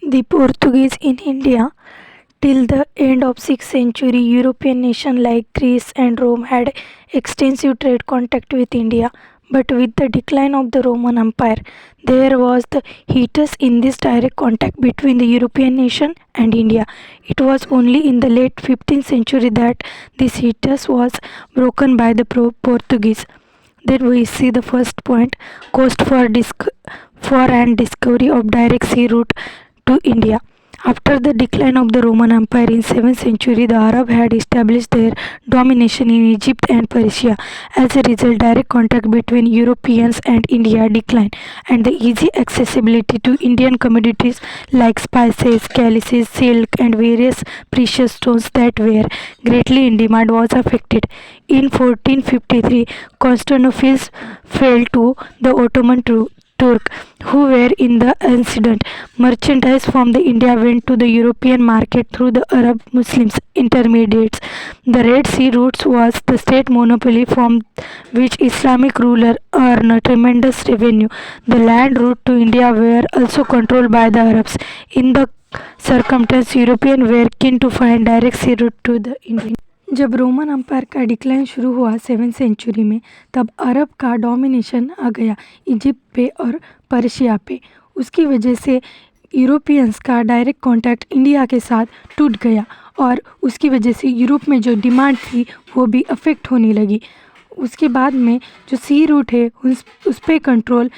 The Portuguese in India. Till the end of 6th century, European nations like Greece and Rome had extensive trade contact with India. But with the decline of the Roman Empire, there was the hiatus in this direct contact between the European nation and India. It was only in the late 15th century that this hiatus was broken by the Portuguese. Then we see the first point: cost for and discovery of direct sea route to India. After the decline of the Roman Empire in 7th century, the Arab had established their domination in Egypt and Persia. As a result, direct contact between Europeans and India declined, and the easy accessibility to Indian commodities like spices, calices, silk, and various precious stones that were greatly in demand was affected. In 1453, Constantinople fell to the Ottoman Turk, who were in the incident. Merchandise from the India went to the European market through the Arab Muslims intermediates. The Red Sea routes was the state monopoly from which Islamic rulers earned a tremendous revenue. The land route to India were also controlled by the Arabs. In the circumstance, Europeans were keen to find direct sea route to the India. जब Roman empire का decline शुरू हुआ 7th century में, तब अरब का domination आ गया Egypt पे और पर्शिया पे. उसकी वजह से यूरोपियंस का डायरेक्ट कांटेक्ट इंडिया के साथ टूट गया और उसकी वजह से यूरोप में जो डिमांड थी वो भी अफेक्ट होने लगी. उसके बाद में जो सी रूट है उस पे कंट्रोल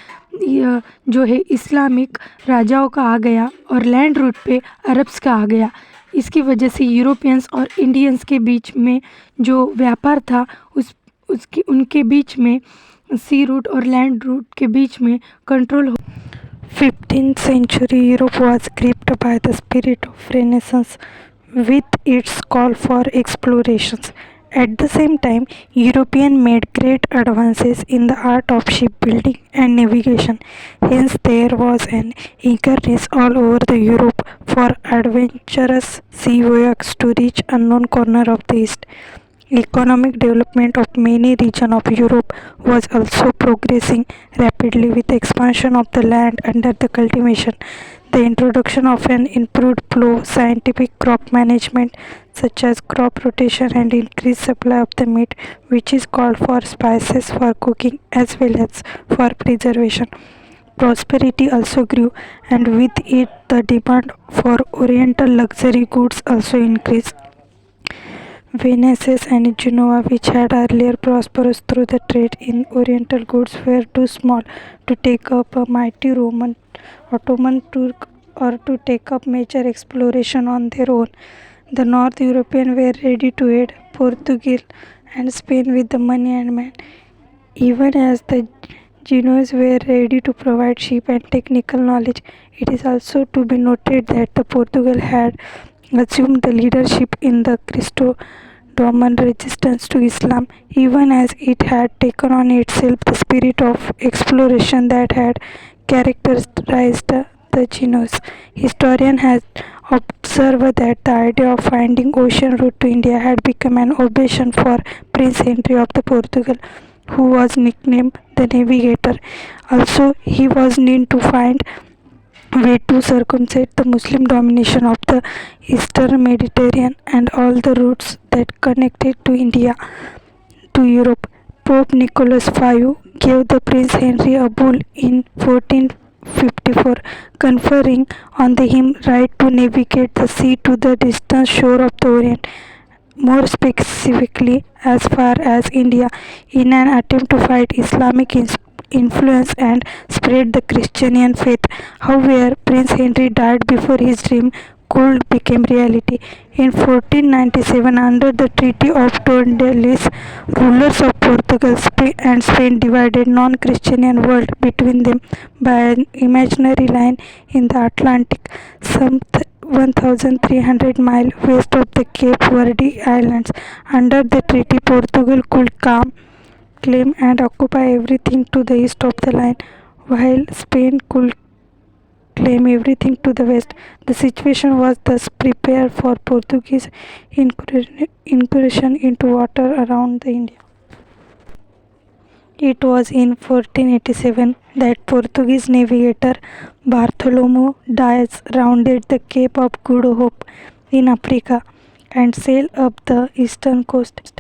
जो है इस्लामिक राजाओं का आ गया और लैंड रूट पे अरब्स का आ गया. इसकी वजह से यूरोपियंस और इंडियंस के बीच में जो व्यापार था उनके बीच में सी रूट और लैंड रूट के बीच में कंट्रोल हो. 15th century Europe was gripped by the spirit of Renaissance with its call for explorations. At the same time, Europeans made great advances in the art of shipbuilding and navigation. Hence, there was an eagerness all over the Europe for adventurous sea voyages to reach unknown corner of the East. Economic development of many regions of Europe was also progressing rapidly with the expansion of the land under the cultivation, the introduction of an improved plough, scientific crop management such as crop rotation, and increased supply of the meat which is called for spices for cooking as well as for preservation. Prosperity also grew, and with it the demand for oriental luxury goods also increased. Venice and Genoa, which had earlier prospered through the trade in oriental goods, were too small to take up a mighty Ottoman Turk or to take up major exploration on their own. The North Europeans were ready to aid Portugal and Spain with the money and men, even as the Genoese were ready to provide ship and technical knowledge. It is also to be noted that the Portugal had assumed the leadership in the Christo-Roman resistance to Islam, even as it had taken on itself the spirit of exploration that had characterized the Genoese. Historian has observed that the idea of finding ocean route to India had become an obsession for Prince Henry of the Portugal, who was nicknamed the Navigator. Also, he was keen to find way to circumvent the Muslim domination of the Eastern Mediterranean and all the routes that connected to India to Europe. Pope Nicholas V gave the Prince Henry a bull in 1454, conferring on him right to navigate the sea to the distant shore of the Orient, more specifically as far as India, in an attempt to fight Islamic influence and spread the Christian faith. However, Prince Henry died before his dream could become reality. In 1497, under the Treaty of Tordesillas, rulers of Portugal and Spain divided non-Christian world between them by an imaginary line in the Atlantic, some 1,300 miles west of the Cape Verde Islands. Under the treaty, Portugal could claim and occupy everything to the east of the line, while Spain could claim everything to the west. The situation was thus prepared for Portuguese incursion into water around the India. It was in 1487 that Portuguese navigator Bartholomew Dias rounded the Cape of Good Hope in Africa and sailed up the eastern coast.